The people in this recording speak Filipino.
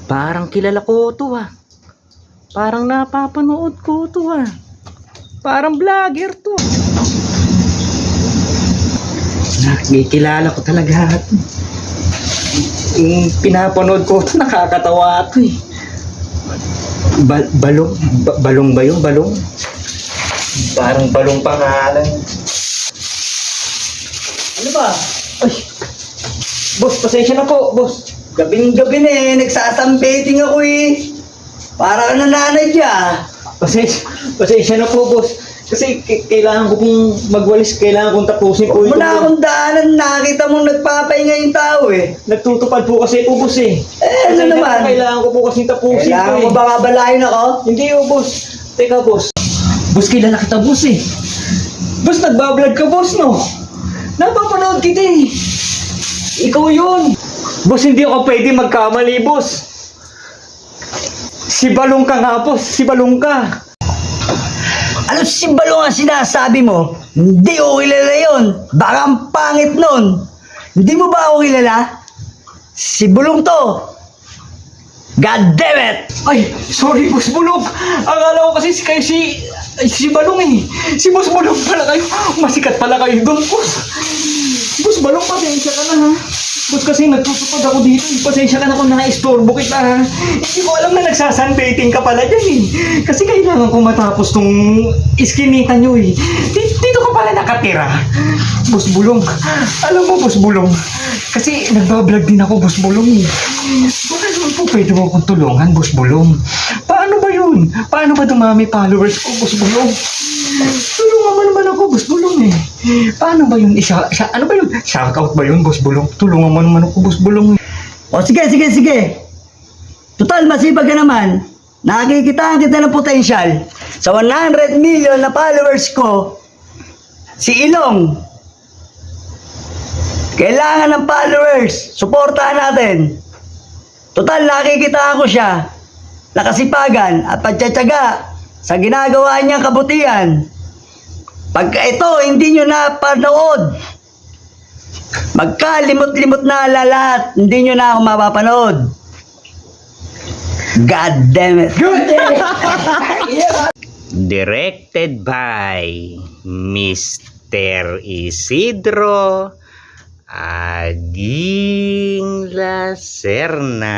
Parang kilala ko to ah. Parang napapanood ko to ah. Parang vlogger to. Nakikilala ko talaga ito. Yung pinapanood ko ito, nakakatawa ito eh. Balong ba yun? Balong? Parang balong pangalan. Ano ba? Ay, boss, pasensya na po, boss. Gabing-gabi na eh, nagsasambeting ako eh. Para ka nananay dyan. Pasensya na po, boss. Kasi kailangan ko pong magwalis, kailangan kong tapusin po Huwag mo na akong daanan, nakita mong nagpapahinga yung tao eh. Nagtutupad po kasi po, boss eh. Ano naman? Kailangan ko po kasi tapusin Kailangan po mo eh. ba kabalayin ako? Hindi oh, boss. Teka, boss. Boss, kilala kita, boss eh. Boss, nagbablog ka, boss, no? Napapanood kita eh. Ikaw yun. Boss, hindi ako pwede magkamali, boss. Si Balong ka nga, boss. Si Balong ka. Ano si Balong ang sinasabi mo? Hindi ko kilala yun. Baka ang pangit nun. Hindi mo ba ako kilala? Si Bulong to. God damn it! Ay, sorry, Boss Bulong. Akala ko kasi si Balong eh. Si Boss Bulong pala kayo. Masikat pala kayo doon, boss. Boss Balong, pasensya ka na ha. Boss, kasi nagtutupad ako dito. Pasensya ka na kung na-istorbo kita ha. Hindi ko alam na nagsasunbathing ka pala dyan eh. Kasi kailangan ko matapos tong iskinita nyo eh. Dito ka pala nakatira. Boss Bulong, alam mo, Boss Bulong, kasi nagbablog din ako, Boss Bulong eh. Baka naman po pwede mo akong tulungan, Boss Bulong. Paano ba yun? Paano ba dumami followers ko, Boss Bulong? Tulungan mo naman ako, Boss Bulong eh. Paano ba yun? Ano ba yun? Shoutout ba yun, Boss Bulong? Tulungan mo naman ako, Boss Bulong eh. O sige. Total, masipag ka naman. Nakikita kita ng potensyal. Sa 100 million na followers ko, si Ilong. Kailangan ng followers. Suportahan natin. Total, nakikita ko siya. Nakasipagan at pagtsatsaga sa ginagawa niyang kabutihan. Pagka ito, hindi nyo napanood. Magkalimot-limot na lahat. Hindi nyo na ako mapapanood. God damn it. Directed by Mr. Isidro Aging La Serna.